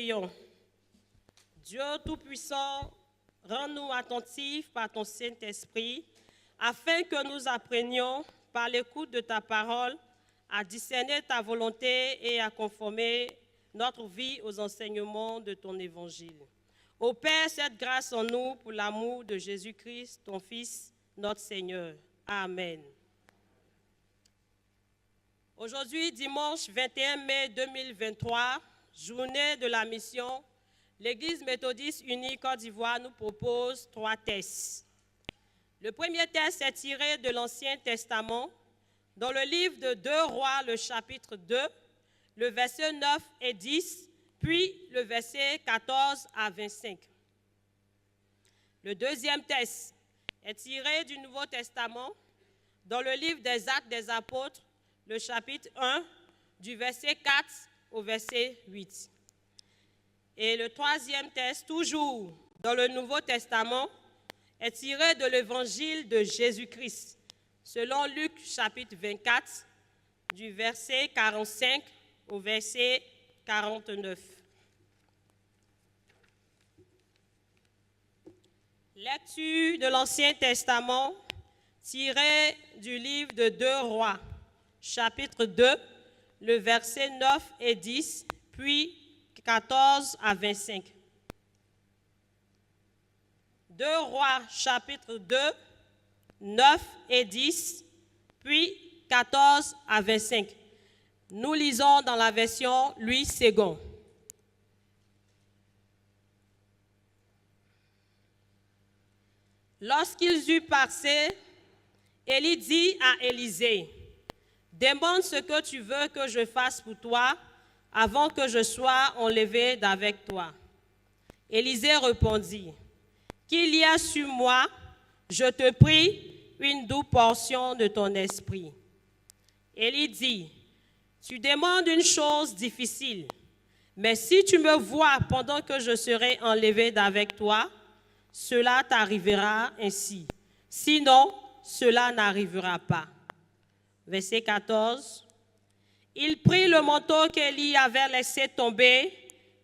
Prions. Dieu Tout-Puissant, rends-nous attentifs par ton Saint-Esprit, afin que nous apprenions, par l'écoute de ta parole, à discerner ta volonté et à conformer notre vie aux enseignements de ton Évangile. Ô Père, cette grâce en nous pour l'amour de Jésus-Christ, ton Fils, notre Seigneur. Amen. Aujourd'hui, dimanche 21 mai 2023, journée de la mission, l'Église méthodiste unie Côte d'Ivoire nous propose 3 textes. Le premier texte est tiré de l'Ancien Testament, dans le livre de 2 Rois, le chapitre 2, le verset 9 et 10, puis le verset 14 à 25. Le deuxième texte est tiré du Nouveau Testament, dans le livre des Actes des Apôtres, le chapitre 1, du verset 4 au verset 8. Et le troisième texte, toujours dans le Nouveau Testament, est tiré de l'Évangile de Jésus-Christ, selon Luc chapitre 24, du verset 45 au verset 49. Lecture de l'Ancien Testament, tiré du livre de 2 Rois, chapitre 2, le verset 9 et 10, puis 14 à 25. 2 Rois, chapitre 2, 9 et 10, puis 14 à 25. Nous lisons dans la version Louis II. Lorsqu'ils eurent passé, Élie dit à Élisée, « Demande ce que tu veux que je fasse pour toi avant que je sois enlevé d'avec toi. » Élisée répondit, « Qu'il y a sur moi, je te prie, une double portion de ton esprit. » Élie dit, « Tu demandes une chose difficile, mais si tu me vois pendant que je serai enlevé d'avec toi, cela t'arrivera ainsi. Sinon, cela n'arrivera pas. » Verset 14. Il prit le manteau qu'Élie avait laissé tomber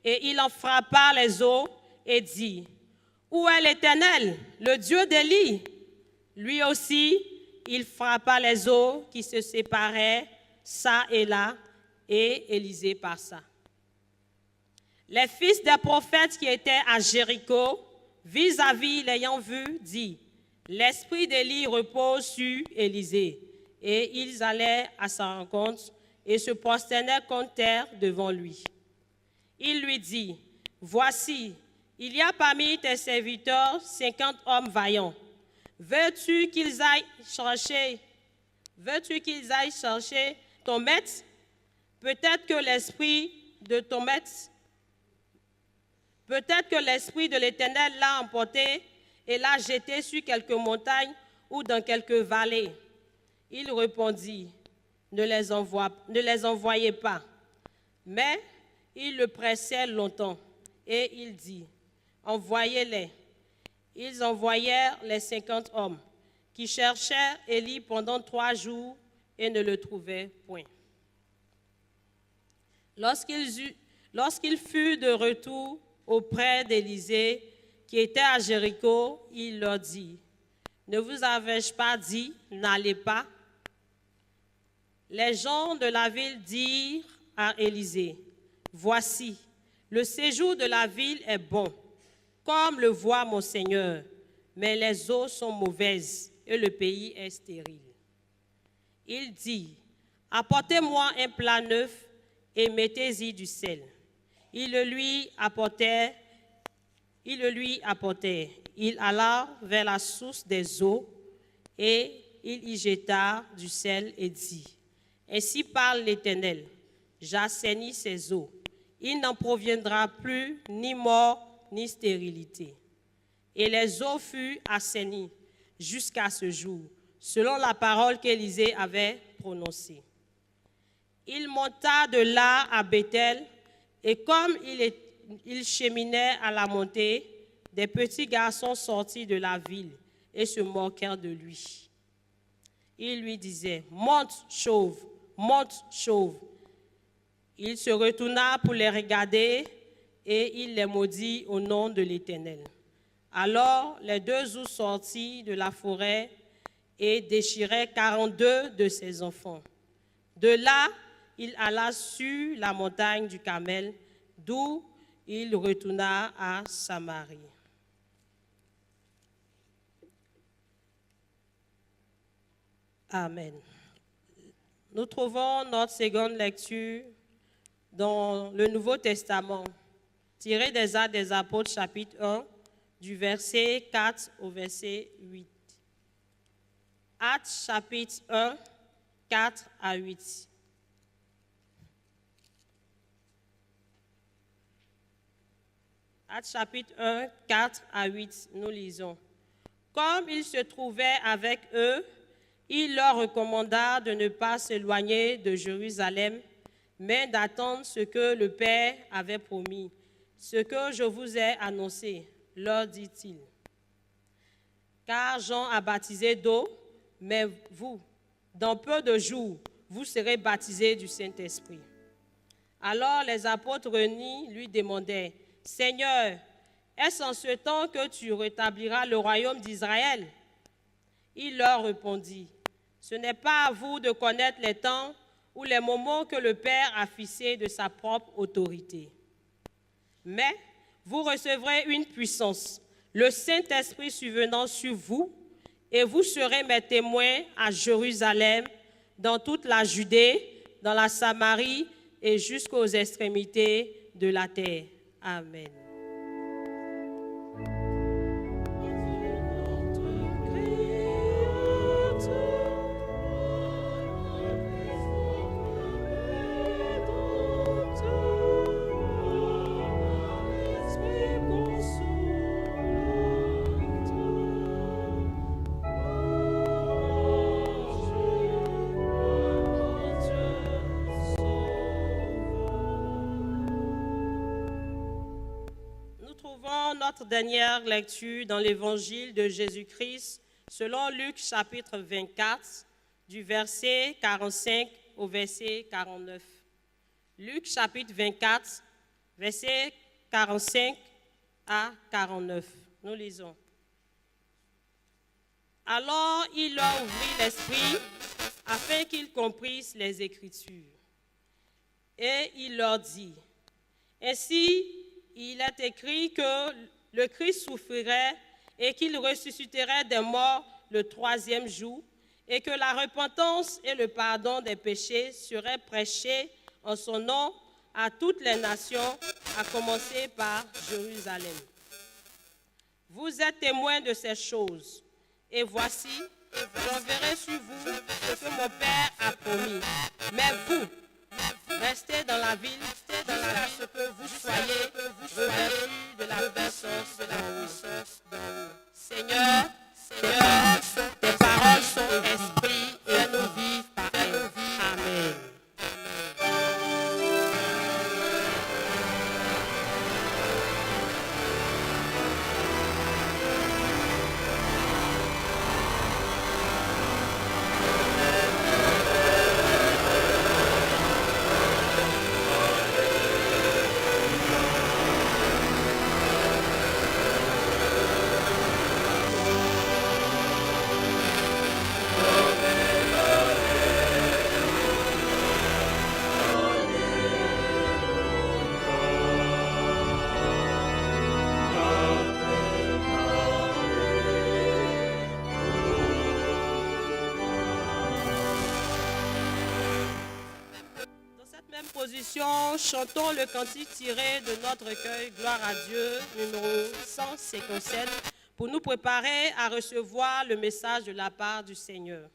et il en frappa les os et dit, « Où est l'Éternel, le Dieu d'Élie? » Lui aussi, il frappa les os qui se séparaient çà et là, et Élisée passa. Les fils des prophètes qui étaient à Jéricho, vis-à-vis l'ayant vu, dit, « L'esprit d'Élie repose sur Élisée. » Et ils allaient à sa rencontre et se prosternaient contre terre devant lui. Il lui dit, « Voici, il y a parmi tes serviteurs 50 hommes vaillants. Veux-tu qu'ils aillent chercher ton maître? Peut-être que l'esprit de l'Éternel l'a emporté et l'a jeté sur quelques montagnes ou dans quelques vallées. » Il répondit, « Ne les envoyez pas. » Mais il le pressait longtemps et il dit, « Envoyez-les. » Ils envoyèrent les 50 hommes qui cherchèrent Élie pendant 3 jours et ne le trouvaient point. Lorsqu'il fut de retour auprès d'Élisée, qui était à Jéricho, il leur dit, « Ne vous avais-je pas dit, n'allez pas? » Les gens de la ville dirent à Élisée, « Voici, le séjour de la ville est bon, comme le voit mon Seigneur, mais les eaux sont mauvaises et le pays est stérile. » Il dit, « Apportez-moi un plat neuf et mettez-y du sel. » Ils le lui apportèrent. Il alla vers la source des eaux et il y jeta du sel et dit, « Ainsi parle l'Éternel, j'assainis ces eaux. Il n'en proviendra plus ni mort ni stérilité. » Et les eaux furent assainies jusqu'à ce jour, selon la parole qu'Élisée avait prononcée. Il monta de là à Béthel, et comme il cheminait à la montée, des petits garçons sortirent de la ville et se moquèrent de lui. Ils lui disaient, « Monte, chauve, monte, chauve. » Il se retourna pour les regarder et il les maudit au nom de l'Éternel. Alors les 2 ours sortirent de la forêt et déchirèrent 42 de ses enfants. De là, il alla sur la montagne du Carmel, d'où il retourna à Samarie. Amen. Nous trouvons notre seconde lecture dans le Nouveau Testament, tirée des Actes des Apôtres, chapitre 1, du verset 4 au verset 8. Actes, chapitre 1, 4 à 8. Actes, chapitre 1, 4 à 8, nous lisons. Comme il se trouvait avec eux, il leur recommanda de ne pas s'éloigner de Jérusalem, mais d'attendre ce que le Père avait promis, ce que je vous ai annoncé, leur dit-il. Car Jean a baptisé d'eau, mais vous, dans peu de jours, vous serez baptisés du Saint-Esprit. Alors les apôtres réunis lui demandaient, « Seigneur, est-ce en ce temps que tu rétabliras le royaume d'Israël ?» Il leur répondit, « Ce n'est pas à vous de connaître les temps ou les moments que le Père a fixés de sa propre autorité. Mais vous recevrez une puissance, le Saint-Esprit survenant sur vous, et vous serez mes témoins à Jérusalem, dans toute la Judée, dans la Samarie et jusqu'aux extrémités de la terre. » Amen. Notre dernière lecture dans l'évangile de Jésus-Christ selon Luc chapitre 24 du verset 45 au verset 49. Luc chapitre 24 verset 45 à 49. Nous lisons. Alors il leur ouvrit l'esprit afin qu'ils comprissent les Écritures. Et il leur dit, ainsi il est écrit que le Christ souffrirait et qu'il ressusciterait des morts le 3e jour et que la repentance et le pardon des péchés seraient prêchés en son nom à toutes les nations, à commencer par Jérusalem. Vous êtes témoins de ces choses, et voici, j'enverrai sur vous ce que mon Père a promis. Mais vous, restez dans la ville, ce que vous soyez revêtus de la puissance d'en haut. Seigneur, tes paroles sont esprit et nous vivons par elles. Amen. Chantons le cantique tiré de notre recueil Gloire à Dieu, numéro 157, pour nous préparer à recevoir le message de la part du Seigneur.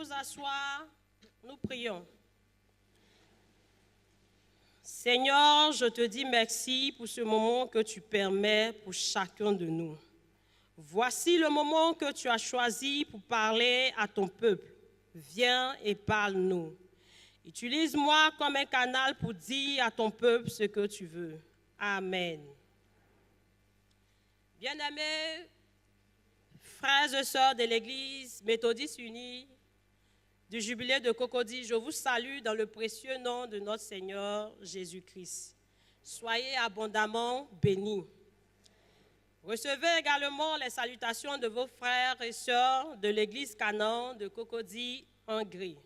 vous asseoir, nous prions. Seigneur, je te dis merci pour ce moment que tu permets pour chacun de nous. Voici le moment que tu as choisi pour parler à ton peuple. Viens et parle-nous. Utilise-moi comme un canal pour dire à ton peuple ce que tu veux. Amen. Bien-aimés, frères et sœurs de l'Église méthodiste unie du jubilé de Cocody, je vous salue dans le précieux nom de notre Seigneur Jésus-Christ. Soyez abondamment bénis. Recevez également les salutations de vos frères et sœurs de l'Église Canaan de Cocody, Hongrie.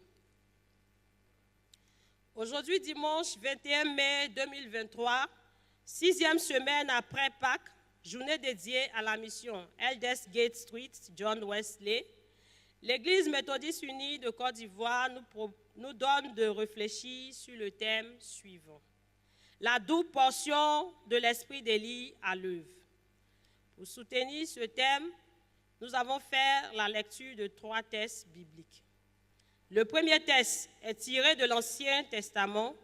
Aujourd'hui, dimanche 21 mai 2023, 6e semaine après Pâques, journée dédiée à la mission Elders Gate Street, John Wesley, l'Église méthodiste unie de Côte d'Ivoire nous donne de réfléchir sur le thème suivant. La double portion de l'esprit d'Élie à l'œuvre. Pour soutenir ce thème, nous avons fait la lecture de 3 textes bibliques. Le premier texte est tiré de l'Ancien Testament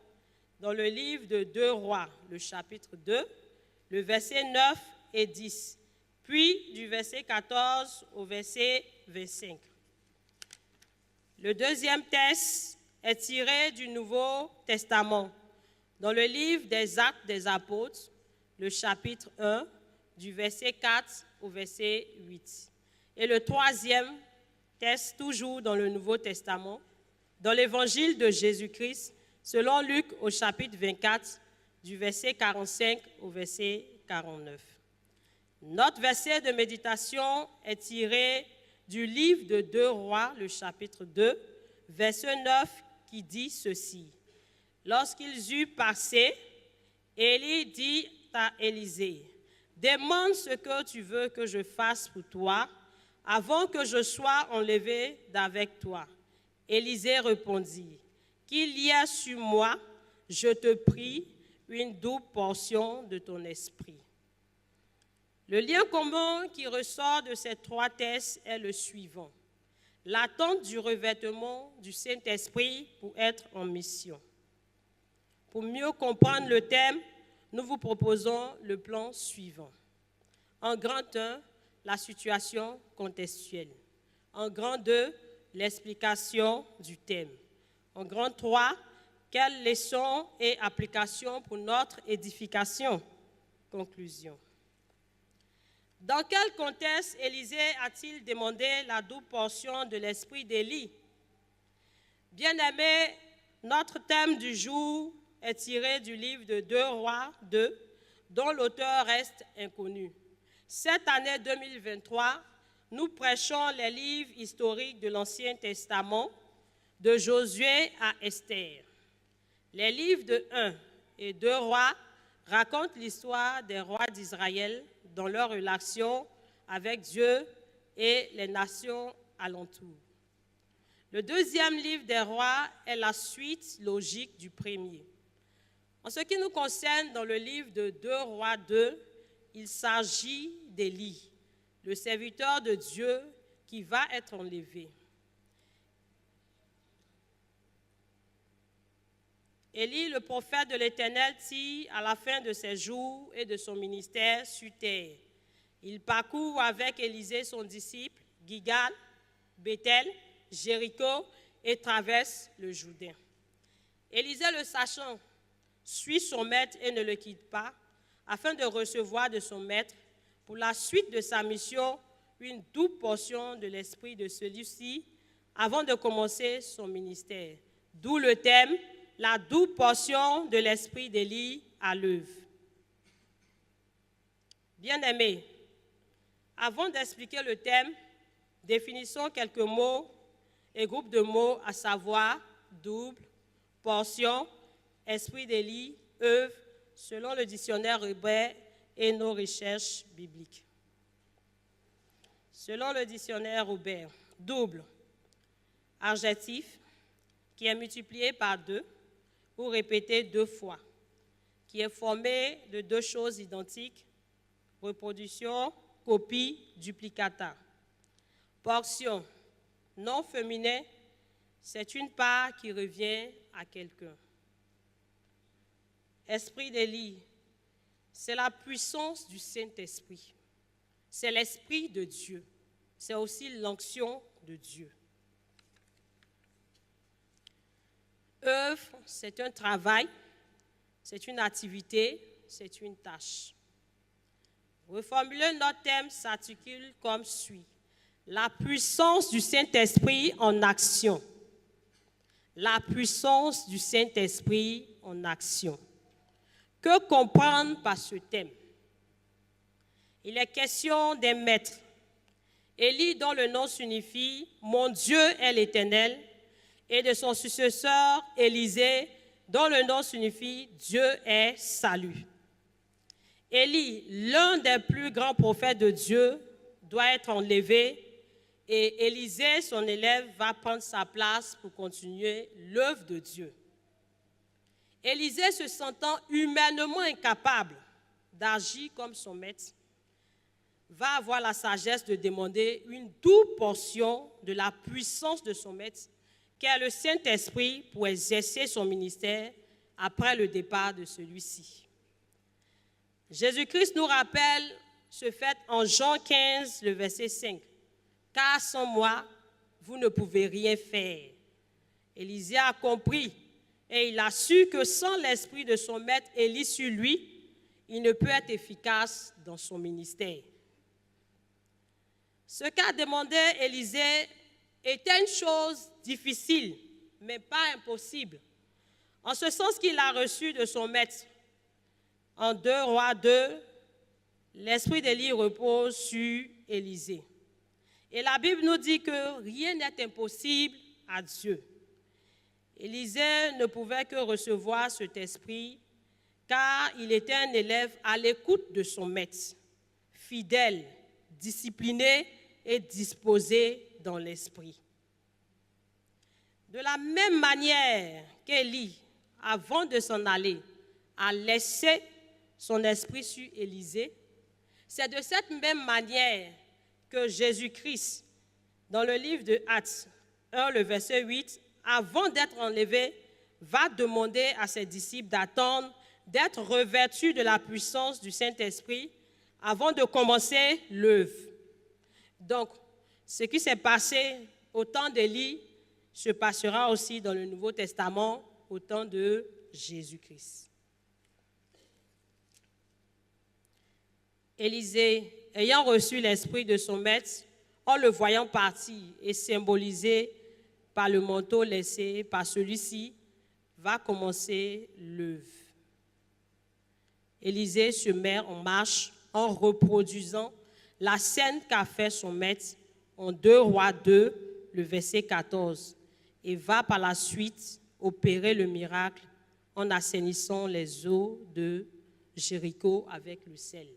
dans le livre de 2 Rois, le chapitre 2, le verset 9 et 10, puis du verset 14 au verset 25. Le deuxième texte est tiré du Nouveau Testament dans le livre des Actes des Apôtres, le chapitre 1, du verset 4 au verset 8. Et le troisième texte, toujours dans le Nouveau Testament, dans l'Évangile de Jésus-Christ, selon Luc au chapitre 24, du verset 45 au verset 49. Notre verset de méditation est tiré du livre de 2 Rois, le chapitre 2, verset 9, qui dit ceci. Lorsqu'ils eurent passé, Élie dit à Élisée, « Demande ce que tu veux que je fasse pour toi, avant que je sois enlevé d'avec toi. » Élisée répondit, « Qu'il y ait sur moi, je te prie, une double portion de ton esprit. » Le lien commun qui ressort de ces 3 textes est le suivant. L'attente du revêtement du Saint-Esprit pour être en mission. Pour mieux comprendre le thème, nous vous proposons le plan suivant. En grand 1, la situation contextuelle. En grand 2, l'explication du thème. En grand 3, quelles leçons et applications pour notre édification? Conclusion. Dans quel contexte Élisée a-t-il demandé la double portion de l'esprit d'Élie? Bien-aimés, notre thème du jour est tiré du livre de 2 Rois 2, dont l'auteur reste inconnu. Cette année 2023, nous prêchons les livres historiques de l'Ancien Testament, de Josué à Esther. Les livres de 1 et 2 Rois racontent l'histoire des rois d'Israël dans leur relation avec Dieu et les nations alentours. Le deuxième livre des rois est la suite logique du premier. En ce qui nous concerne, dans le livre de 2 Rois 2, il s'agit d'Élie, le serviteur de Dieu qui va être enlevé. Élie, le prophète de l'Éternel, tire à la fin de ses jours et de son ministère sur terre. Il parcourt avec Élisée, son disciple, Gilgal, Béthel, Jéricho et traverse le Jourdain. Élisée, le sachant, suit son maître et ne le quitte pas, afin de recevoir de son maître, pour la suite de sa mission, une double portion de l'esprit de celui-ci, avant de commencer son ministère. D'où le thème, la double portion de l'esprit d'Élie à l'œuvre. Bien-aimés, avant d'expliquer le thème, définissons quelques mots et groupes de mots, à savoir double, portion, esprit d'Élie, œuvre, selon le dictionnaire Hébert et nos recherches bibliques. Selon le dictionnaire Hébert, double, adjectif qui est multiplié par 2 ou répété 2 fois, qui est formé de 2 choses identiques, reproduction, copie, duplicata. Portion, nom féminin c'est une part qui revient à quelqu'un. Esprit d'Élie, c'est la puissance du Saint-Esprit. C'est l'Esprit de Dieu. C'est aussi l'onction de Dieu. Œuvre, c'est un travail, c'est une activité, c'est une tâche. Reformuler notre thème s'articule comme suit. La puissance du Saint-Esprit en action. La puissance du Saint-Esprit en action. Que comprendre par ce thème? Il est question d'un maître. Élie, dont le nom signifie « Mon Dieu est l'Éternel », et de son successeur Élisée, dont le nom signifie « Dieu est salut ». Élie, l'un des plus grands prophètes de Dieu, doit être enlevé et Élisée, son élève, va prendre sa place pour continuer l'œuvre de Dieu. Élisée, se sentant humainement incapable d'agir comme son maître, va avoir la sagesse de demander une double portion de la puissance de son maître, qui est le Saint-Esprit, pour exercer son ministère après le départ de celui-ci. Jésus-Christ nous rappelle ce fait en Jean 15, le verset 5. « Car sans moi, vous ne pouvez rien faire. » Élisée a compris et il a su que sans l'esprit de son maître Élie sur lui, il ne peut être efficace dans son ministère. Ce qu'a demandé Élisée était une chose difficile, mais pas impossible, en ce sens qu'il a reçu de son maître. En 2 Rois 2, l'esprit d'Élie repose sur Élisée. Et la Bible nous dit que rien n'est impossible à Dieu. Élisée ne pouvait que recevoir cet esprit car il était un élève à l'écoute de son maître, fidèle, discipliné et disposé dans l'esprit. De la même manière qu'Élie, avant de s'en aller, a laissé son esprit sur Élisée, c'est de cette même manière que Jésus-Christ, dans le livre de Actes 1, le verset 8, avant d'être enlevé, va demander à ses disciples d'attendre d'être revêtus de la puissance du Saint-Esprit avant de commencer l'œuvre. Donc, ce qui s'est passé au temps d'Élie se passera aussi dans le Nouveau Testament au temps de Jésus-Christ. Élisée, ayant reçu l'esprit de son maître, en le voyant partir et symbolisé par le manteau laissé par celui-ci, va commencer l'œuvre. Élisée se met en marche en reproduisant la scène qu'a fait son maître en 2 Rois 2, le verset 14, et va par la suite opérer le miracle en assainissant les eaux de Jéricho avec le sel.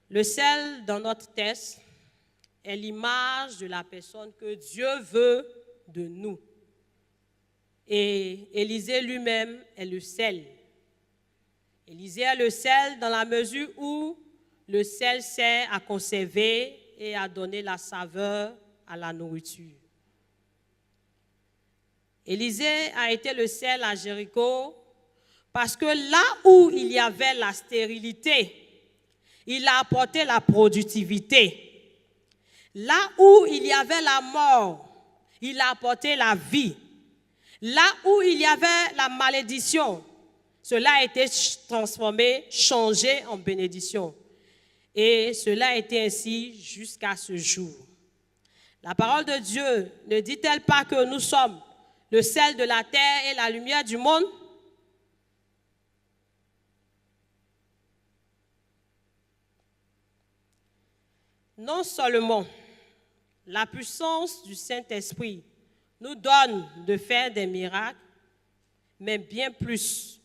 Le sel, dans notre texte, est l'image de la personne que Dieu veut de nous. Et Élisée lui-même est le sel. Élisée est le sel dans la mesure où le sel sert à conserver et à donner la saveur à la nourriture. Élisée a été le sel à Jéricho parce que là où il y avait la stérilité, il a apporté la productivité. Là où il y avait la mort, il a apporté la vie. Là où il y avait la malédiction, cela a été transformé, changé en bénédiction. Et cela a été ainsi jusqu'à ce jour. La parole de Dieu ne dit-elle pas que nous sommes le sel de la terre et la lumière du monde? Non seulement la puissance du Saint-Esprit nous donne de faire des miracles, mais bien plus.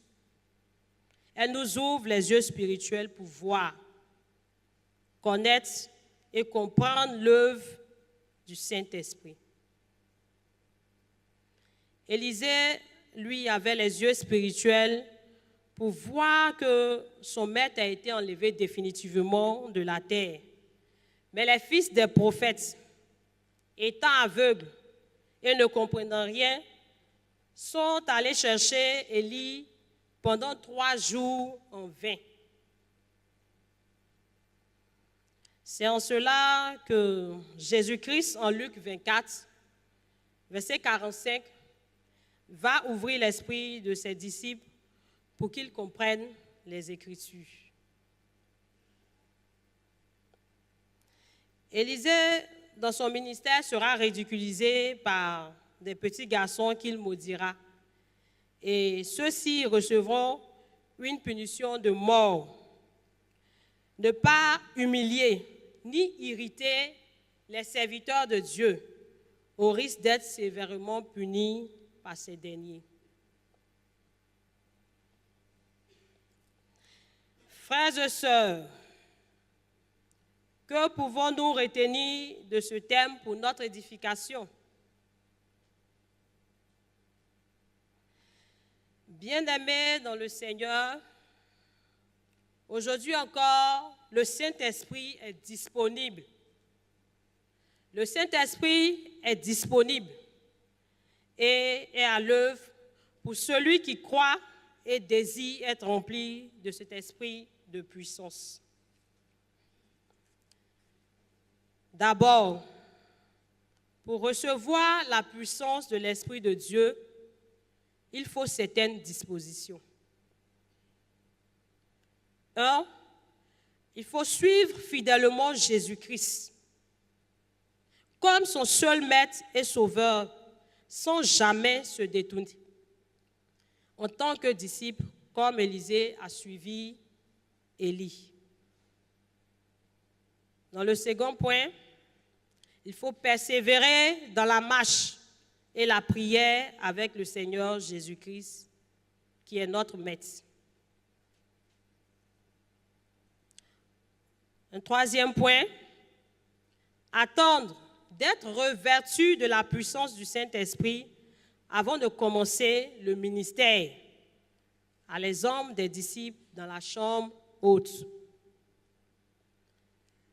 Elle nous ouvre les yeux spirituels pour voir, connaître et comprendre l'œuvre du Saint-Esprit. Élisée, lui, avait les yeux spirituels pour voir que son maître a été enlevé définitivement de la terre. Mais les fils des prophètes étant aveugles et ne comprenant rien, sont allés chercher Élie pendant 3 jours en vain. C'est en cela que Jésus-Christ, en Luc 24, verset 45, va ouvrir l'esprit de ses disciples pour qu'ils comprennent les Écritures. Élisée, dans son ministère, sera ridiculisé par des petits garçons qu'il maudira. Et ceux-ci recevront une punition de mort. Ne pas humilier ni irriter les serviteurs de Dieu au risque d'être sévèrement punis par ces derniers. Frères et sœurs, que pouvons-nous retenir de ce thème pour notre édification? Bien-aimés dans le Seigneur, aujourd'hui encore, le Saint-Esprit est disponible. Le Saint-Esprit est disponible et est à l'œuvre pour celui qui croit et désire être rempli de cet esprit de puissance. D'abord, pour recevoir la puissance de l'Esprit de Dieu, il faut certaines dispositions. 1. Il faut suivre fidèlement Jésus-Christ comme son seul maître et sauveur, sans jamais se détourner. En tant que disciple, comme Élisée a suivi Élie. Dans le second point, il faut persévérer dans la marche et la prière avec le Seigneur Jésus-Christ, qui est notre maître. Un troisième point, attendre d'être revêtu de la puissance du Saint-Esprit avant de commencer le ministère à les hommes des disciples dans la chambre haute.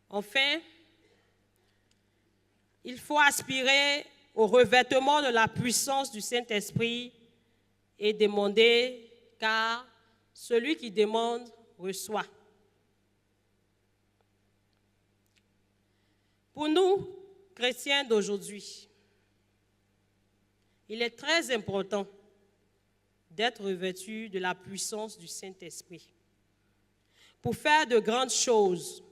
Enfin, il faut aspirer au revêtement de la puissance du Saint-Esprit et demander, car celui qui demande reçoit. Pour nous, chrétiens d'aujourd'hui, il est très important d'être revêtus de la puissance du Saint-Esprit pour faire de grandes choses,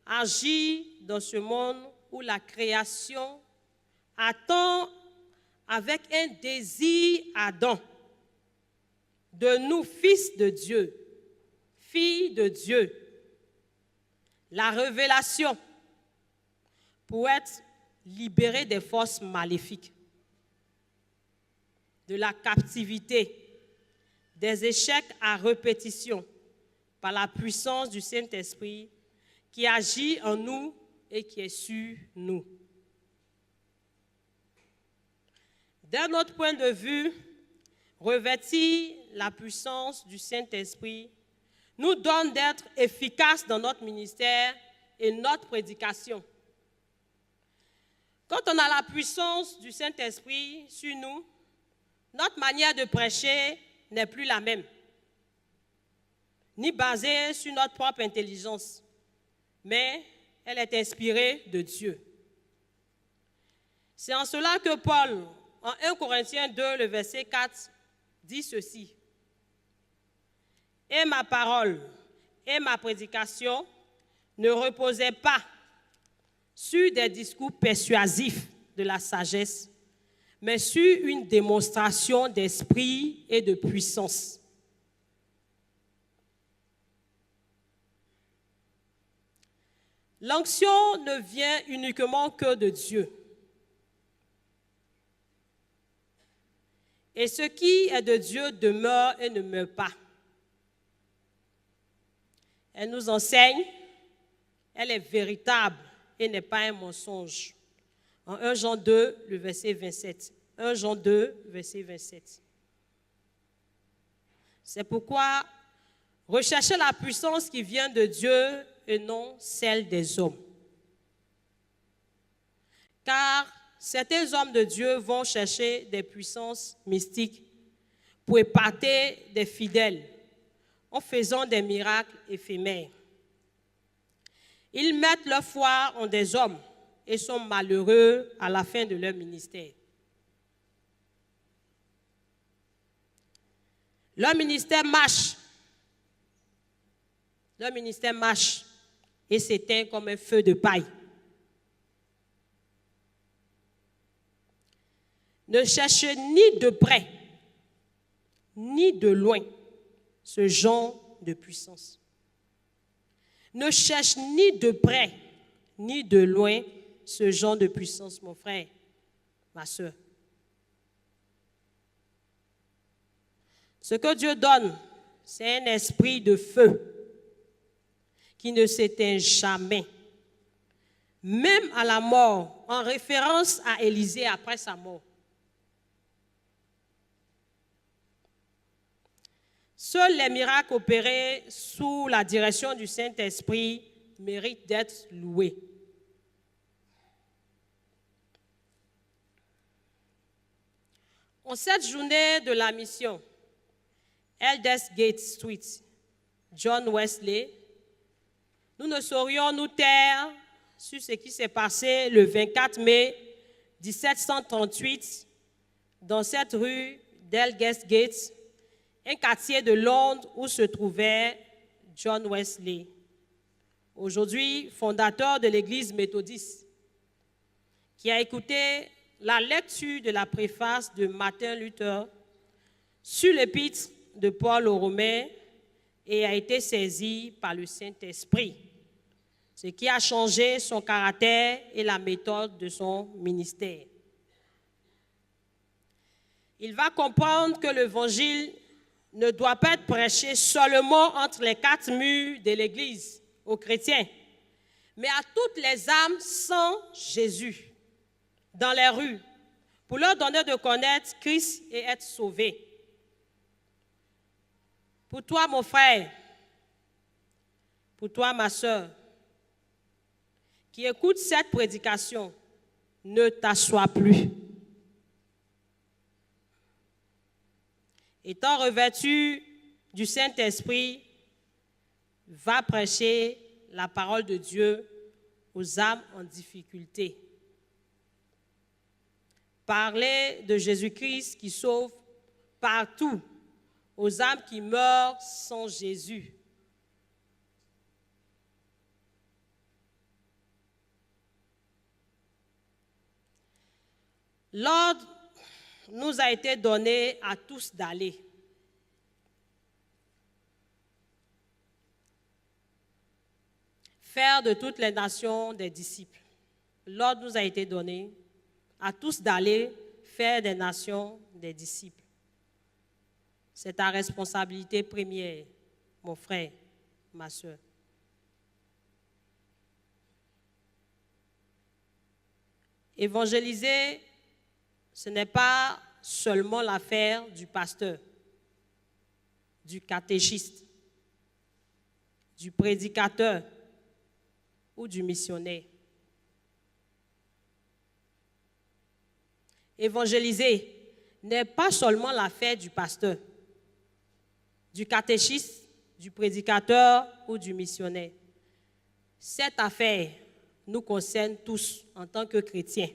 agir dans ce monde où la création attend avec un désir ardent de nous, fils de Dieu, filles de Dieu, la révélation pour être libérés des forces maléfiques, de la captivité, des échecs à répétition par la puissance du Saint-Esprit qui agit en nous et qui est sur nous. D'un autre point de vue, revêtir la puissance du Saint-Esprit nous donne d'être efficaces dans notre ministère et notre prédication. Quand on a la puissance du Saint-Esprit sur nous, notre manière de prêcher n'est plus la même, ni basée sur notre propre intelligence, mais elle est inspirée de Dieu. C'est en cela que Paul, en 1 Corinthiens 2, le verset 4, dit ceci. « Et ma parole et ma prédication ne reposaient pas sur des discours persuasifs de la sagesse, mais sur une démonstration d'esprit et de puissance. » L'onction ne vient uniquement que de Dieu. Et ce qui est de Dieu demeure et ne meurt pas. Elle nous enseigne, elle est véritable et n'est pas un mensonge. En 1 Jean 2, le verset 27. 1 Jean 2, verset 27. C'est pourquoi recherchez la puissance qui vient de Dieu et non celle des hommes. Car certains hommes de Dieu vont chercher des puissances mystiques pour épater des fidèles en faisant des miracles éphémères. Ils mettent leur foi en des hommes et sont malheureux à la fin de leur ministère. Leur ministère marche. Leur ministère marche et s'éteint comme un feu de paille. Ne cherchez ni de près, ni de loin ce genre de puissance. Ne cherche ni de près, ni de loin ce genre de puissance, mon frère, ma soeur. Ce que Dieu donne, c'est un esprit de feu qui ne s'éteint jamais. Même à la mort, en référence à Élisée après sa mort. Seuls les miracles opérés sous la direction du Saint-Esprit méritent d'être loués. En cette journée de la mission, Aldersgate Street, John Wesley, nous ne saurions nous taire sur ce qui s'est passé le 24 mai 1738 dans cette rue d'Aldersgate, un quartier de Londres où se trouvait John Wesley, aujourd'hui fondateur de l'Église méthodiste, qui a écouté la lecture de la préface de Martin Luther sur l'épître de Paul aux Romains et a été saisi par le Saint-Esprit, ce qui a changé son caractère et la méthode de son ministère. Il va comprendre que l'Évangile ne doit pas être prêché seulement entre les quatre murs de l'Église aux chrétiens, mais à toutes les âmes sans Jésus, dans les rues, pour leur donner de connaître Christ et être sauvés. Pour toi, mon frère, pour toi, ma soeur, qui écoute cette prédication, ne t'assois plus. Étant revêtu du Saint-Esprit, va prêcher la parole de Dieu aux âmes en difficulté. Parler de Jésus-Christ qui sauve partout, aux âmes qui meurent sans Jésus. L'ordre nous a été donné à tous d'aller. Faire de toutes les nations des disciples. L'ordre nous a été donné à tous d'aller faire des nations des disciples. C'est ta responsabilité première, mon frère, ma soeur. Évangéliser, ce n'est pas seulement l'affaire du pasteur, du catéchiste, du prédicateur ou du missionnaire. Évangéliser n'est pas seulement l'affaire du pasteur, du catéchiste, du prédicateur ou du missionnaire. Cette affaire nous concerne tous en tant que chrétiens,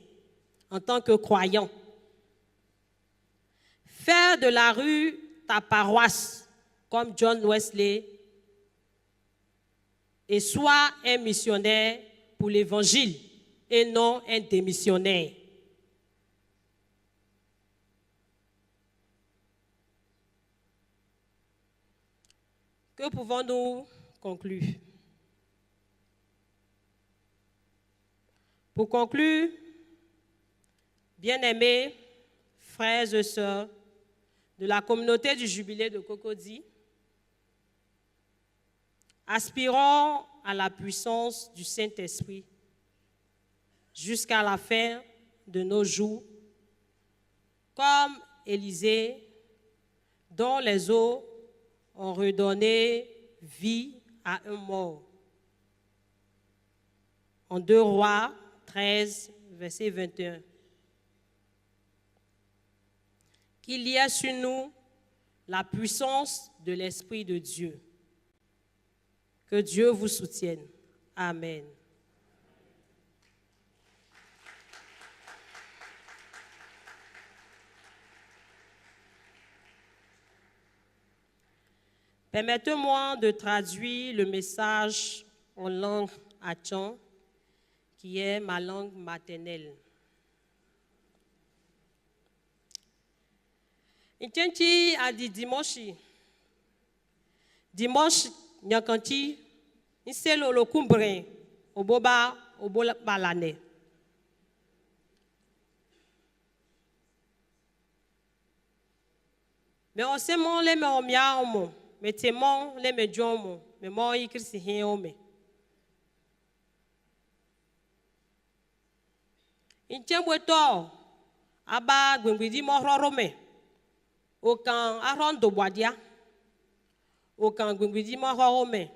en tant que croyants. Faire de la rue ta paroisse, comme John Wesley, et sois un missionnaire pour l'Évangile et non un démissionnaire. Que pouvons-nous conclure? Pour conclure, bien-aimés frères et sœurs de la communauté du Jubilé de Cocody, aspirons à la puissance du Saint-Esprit jusqu'à la fin de nos jours, comme Élisée, dont les eaux ont redonné vie à un mort. En 2 Rois 13, verset 21. qu'il y ait sur nous la puissance de l'Esprit de Dieu. Que Dieu vous soutienne. Amen. Permettez-moi de traduire le message en langue Achan, qui est ma langue maternelle. Intenti a dit dimanche, nyakanti, inselo lo kumbre, oboba balane. Mais on sait mon les me omia omo. Mais témoin les médiums, mais moi y crie rien homme. Il tient boito, aba gwengwidi mororome, aucun arondo boadia, aucun gwengwidi mororome,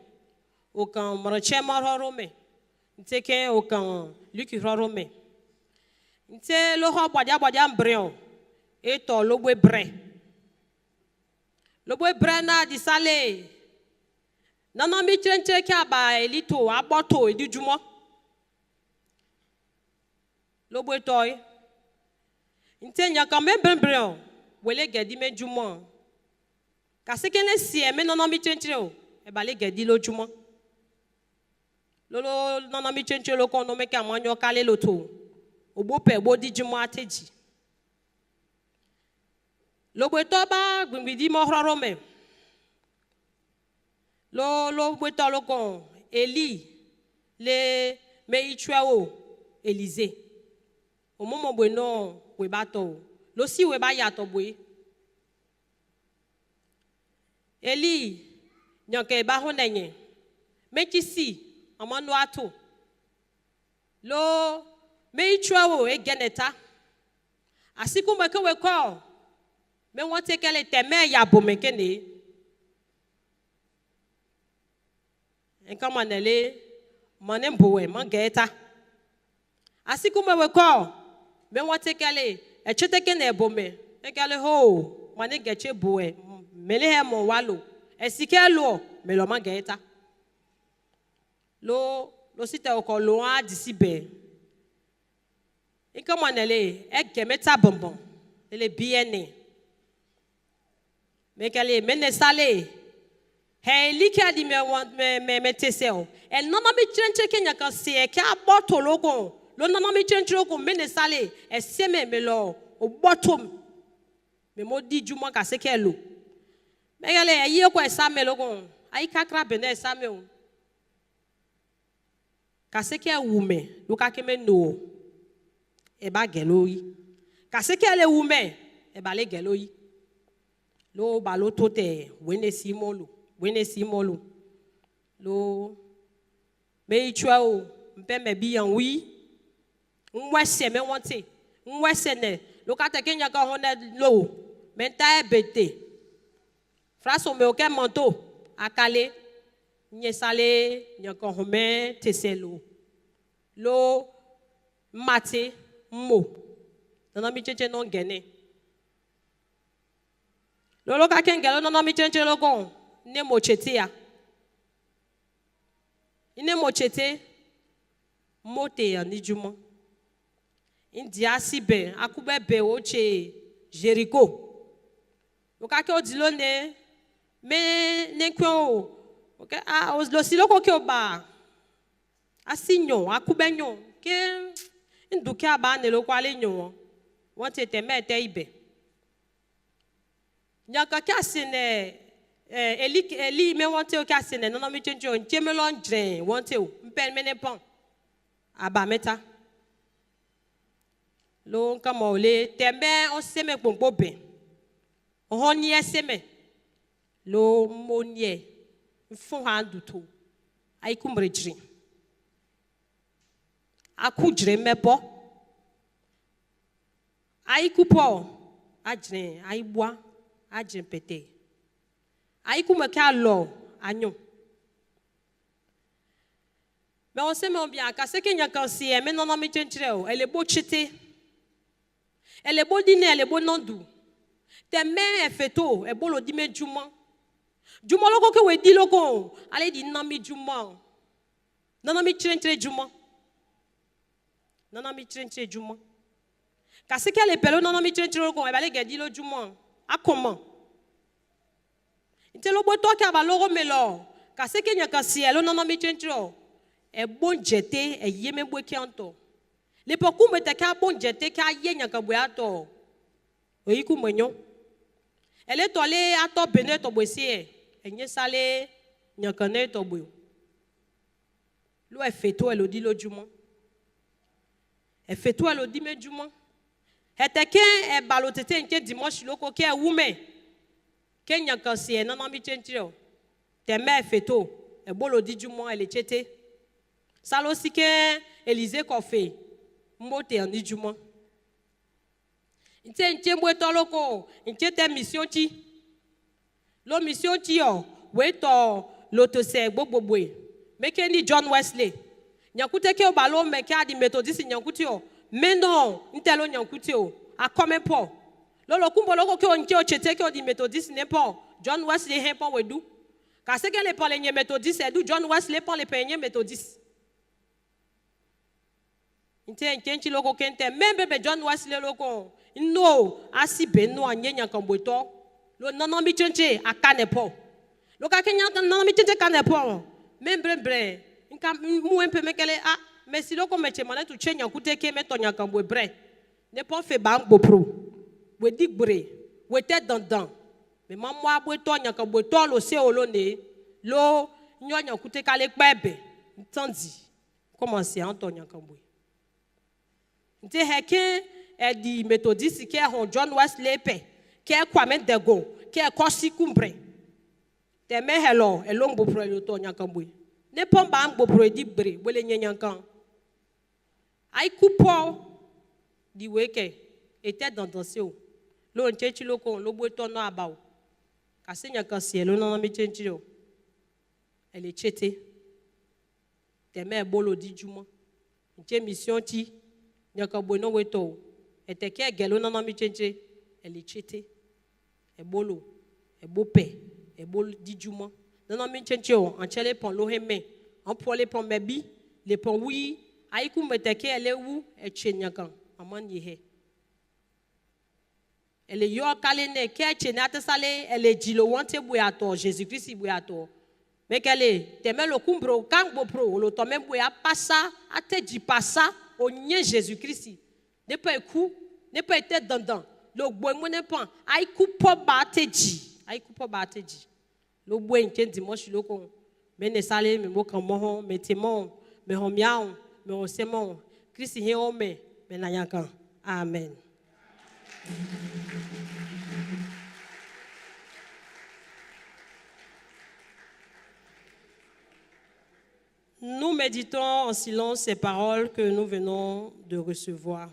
aucun marché mororome, n'teke aucun luki rorome. N'te le roi boadia mbrion, et to lobe bre. Le boy Brena di Salé. Non, mi trenche kaba elito aboto edi jumo. Le boy toy. Intenya quand même bembrion. Wele gedi me jumo. Kase kene sie me non mi trenche o. E ba le gedi lo jumo. Lolo non mi trenche lo kono me ka manyo kale loto. Obo pe bo di jumo ateji. Lo boito ba gbimbidi mo rorome. Lo boito lo kon Eli le me itwao Élisée. Au moment bueno we bato. Lo si we ba yato boy. Eli nyanke ba honenye. Me kisi amano ato. Lo me itwao e geneta. Asiku me ke we ko mais on sait qu'elle était mère ya bomekene. Et comme on allait, mon emboé, mon guetta. Ainsi comme on veut mais on sait qu'elle est, et tu te connais bomé. Et qu'elle est ho, mon guetta boé, mais les mon wallo. Et si qu'elle l'eau, mais le mon guetta. L'eau c'était encore loin d'ici bé. Et comme on allait, elle gagne ta bonbon. Elle est bien née. Mais qu'elle est mené salée. Elle lit qu'elle dit me teseo. Elle n'en a mis trenche kenya quand c'est qu'à boto logo. Le n'en a mis trenche logo mené salée. Elle s'est même là au bottom. Mais maudit du moins qu'à ce qu'elle l'eau. Mais elle est ailleurs quoi ça me logo. Aïe kakra bene ça me. Qu'à ce qu'elle oume. Luka keme no. E ba geloi. Qu'à ce qu'elle est oume. E ba le geloi. Lo balo tote wene simolo lo me ichwao mpe me bi yan wi nwese me wonte nwese ne lo kata kenya ka hone lo menta ebete fraso me oke manto akale nyesale nyako home teselo lo mate mo nana mi cheche non gene. Lolo ka kengelo no mi chenche logon ne mochete ya. Ine mochete mote ya ni jumo. India sibe akube be oche Jericho. Lo ka ke odilo ne me ne kwo okay lo silo ko ke oba. Asinyo akube nyo ke nduke aba ne lo kwale nyo. Won tete mete ibe. Nyaka kasine Eli me wante o kasine no mi chenjo nchemelon dren wante o mpel mene pon aba meta lo kama ole tembe o seme gbogbo be o nie seme lo monie fun handu to ai kumrejri akujre mepo ai kupo ajre ai bua ajin pete ai kuma ka lo anyo mais on sait mon bien ka se kenya kan si e me non mi chenchire o ele bo chite ele bo dine ele bo nondu Tes mains fait tout. Et bon, le dit, mais Juma. Juma, le que vous dit, le allez dire, non, mais Juma. Non, mais Juma. Non, mais Juma. Car ce qu'elle est pelle, non, mais Juma, elle va aller dire, le Juma. À comment? Il le boit toi qui a valeur, mais là, car ce qu'il y a qu'un ciel, non, mais Juma. Et bon jeté, et yé, mais boit qui en to. Les pourquoi, mais t'as qu'un bon jeté, car yé, n'y a qu'un boit à to. Oui, comment? Elle est allée à toi, béné, ton boissier. Elle n'y est salée, n'y a qu'un œil, ton bois. L'eau, elle fait tout, elle dit l'eau du monde. Elle fait tout, elle dit, mais du monde. Elle était qu'un, elle balote, un dimanche, l'eau, qui est woumé. Qu'elle n'y a qu'un ciel, non, non, mais tu es un tes mères fait tout. Elle bon, le dit du monde, elle est chétée. Ça aussi que Élisée qu'on fait. Mote en dit du monde. Il tient un tiens, ton loco. Il tient ta mission, ti. L'autre mission, ti, oh. Oui, ton, l'autre, c'est bobo. Mais qu'il dit John Wesley. Il y a un coup de au ballon, mais qui a dit méthodiste, il y a un coup de mais non, il y a un coup de à combien pas. L'autre, coup, l'autre, qui a dit méthodiste, n'est pas. John Wesley, n'est pas, oui, car ce qu'elle est pas les méthodistes, c'est d'où John Wesley pas les peignes méthodistes. Il y a un qui logo qui est même bébé John Wesley logo. Non, asi ben non anye nyakamboto. Lo non mi chenche akanepo. Lo ka kenya non mi chenche kanepo. Même bre. Inka mu un peu mekele ah mais si loko meche mané tu chenya kute ke meto nyakambo bre. Ne pas fait bang bopro. We dik bre. We tête dandan. Mais maman a boito nyakamboto lo se olone. Lo nyonya kute kale bebe. Tandi. Comment c'est Anton nyakambo. Nti heke di méthodiste qui est John Wesley pe qui est Kwame Dego qui est Kosi Kumbre te me hello elong bo pro le to nyakambo ne pom ba ngbo pro di bre bole nyankan ai coupo di weke était dans o lo nchechi lo ko lo bo to no abaw ka se nyankan si elo no mi chenchi o elle est chete te me bolo di juma nche mission ti nyakambo no weto était qui est gelo non mi chenche elle est chete e bolo e bope e bol di juma non mi chenche o en chele pon lo heme en pour les pon mebi les pon oui ai ku meteke elle wu e chenyakan amon yehe elle yo kalene ke chenate sale elle dit lo wante buato Jésus Christ buato mais qu'elle est te me lo kumbro kangbo pro lo to me bua passa ate di passa o nye Jésus Christ ne pas coup ne pas être dandan le boy mon pas ai coupo bateji ai coupo bateji le boy en dimanche le con mais ne sale me mo kan mo me temon me ho miao me o semon Christ he o me na yankan amen. Nous méditons en silence ces paroles que nous venons de recevoir.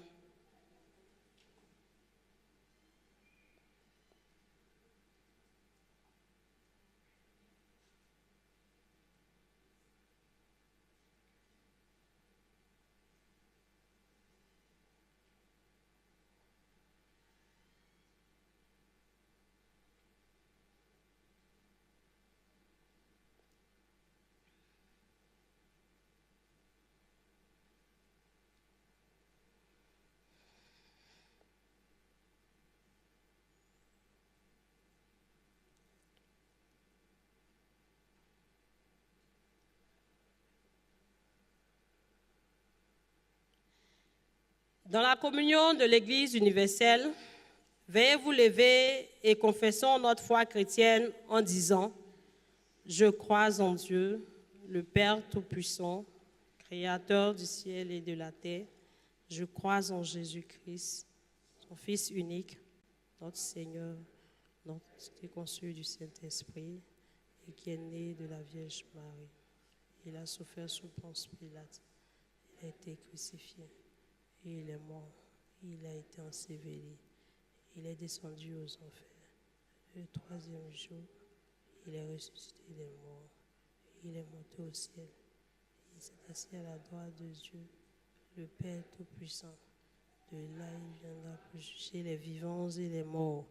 Dans la communion de l'Église universelle, veuillez vous lever et confessons notre foi chrétienne en disant « Je crois en Dieu, le Père Tout-Puissant, Créateur du ciel et de la terre. Je crois en Jésus-Christ, son Fils unique, notre Seigneur, qui est conçu du Saint-Esprit et qui est né de la Vierge Marie. Il a souffert sous Ponce Pilate, il a été crucifié. Il est mort, il a été enseveli, il est descendu aux enfers. Le troisième jour, il est ressuscité des morts, il est monté au ciel. Il s'est assis à la droite de Dieu, le Père Tout-Puissant. De là, il viendra pour juger les vivants et les morts.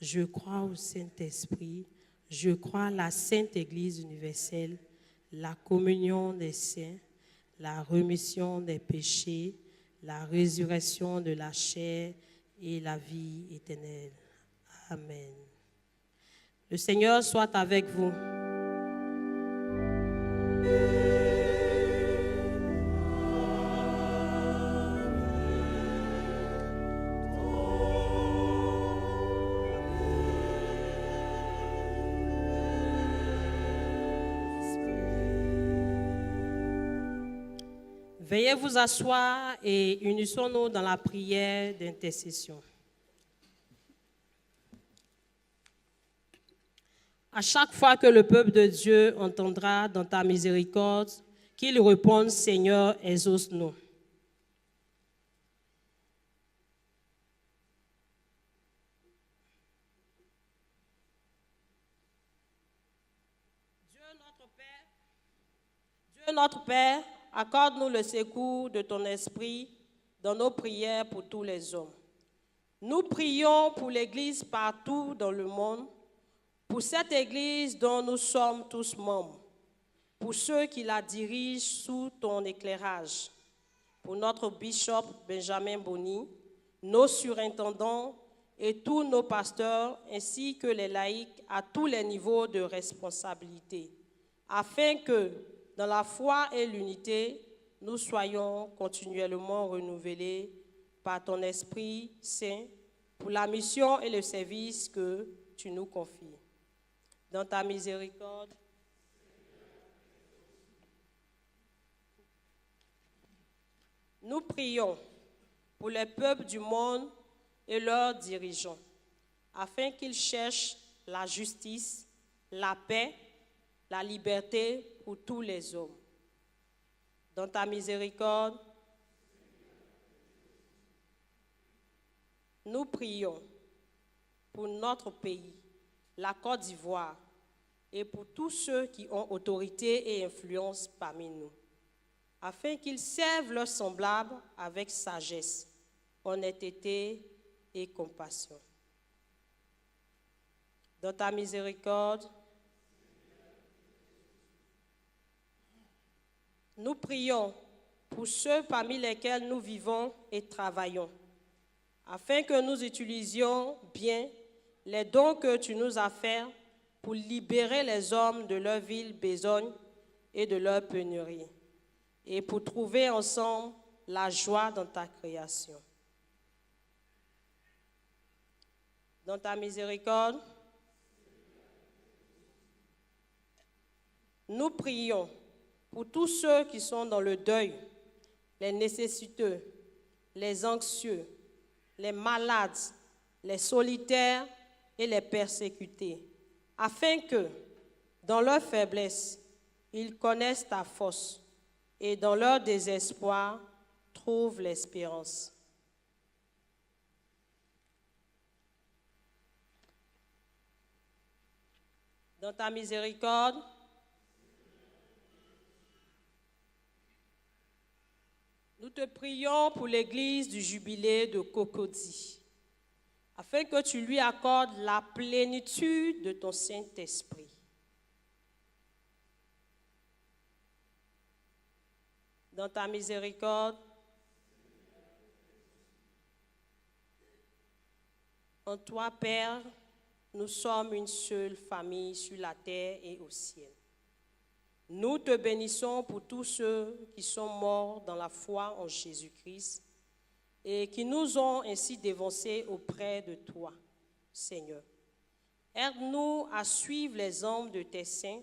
Je crois au Saint-Esprit. Je crois à la Sainte Église universelle, la communion des saints, la rémission des péchés, la résurrection de la chair et la vie éternelle. Amen. Le Seigneur soit avec vous. Veuillez vous asseoir et unissons-nous dans la prière d'intercession. À chaque fois que le peuple de Dieu entendra dans ta miséricorde, qu'il réponde, Seigneur, exauce-nous. Dieu notre Père, accorde-nous le secours de ton esprit dans nos prières pour tous les hommes. Nous prions pour l'Église partout dans le monde, pour cette Église dont nous sommes tous membres, pour ceux qui la dirigent sous ton éclairage, pour notre bishop Benjamin Boni, nos surintendants et tous nos pasteurs, ainsi que les laïcs à tous les niveaux de responsabilité, afin que, dans la foi et l'unité, nous soyons continuellement renouvelés par ton Esprit Saint pour la mission et le service que tu nous confies. Dans ta miséricorde, nous prions pour les peuples du monde et leurs dirigeants, afin qu'ils cherchent la justice, la paix, la liberté pour tous les hommes. Dans ta miséricorde, nous prions pour notre pays, la Côte d'Ivoire, et pour tous ceux qui ont autorité et influence parmi nous, afin qu'ils servent leurs semblables avec sagesse, honnêteté et compassion. Dans ta miséricorde, nous prions pour ceux parmi lesquels nous vivons et travaillons, afin que nous utilisions bien les dons que tu nous as faits pour libérer les hommes de leur ville besogne et de leur pénurie, et pour trouver ensemble la joie dans ta création. Dans ta miséricorde, nous prions pour tous ceux qui sont dans le deuil, les nécessiteux, les anxieux, les malades, les solitaires et les persécutés, afin que, dans leur faiblesse, ils connaissent ta force et dans leur désespoir, trouvent l'espérance. Dans ta miséricorde, nous te prions pour l'église du jubilé de Cocody, afin que tu lui accordes la plénitude de ton Saint-Esprit. Dans ta miséricorde, en toi, Père, nous sommes une seule famille sur la terre et au ciel. Nous te bénissons pour tous ceux qui sont morts dans la foi en Jésus-Christ et qui nous ont ainsi dévancés auprès de toi, Seigneur. Aide-nous à suivre les hommes de tes saints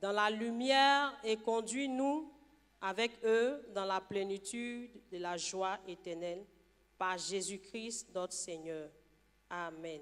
dans la lumière et conduis-nous avec eux dans la plénitude de la joie éternelle par Jésus-Christ notre Seigneur. Amen.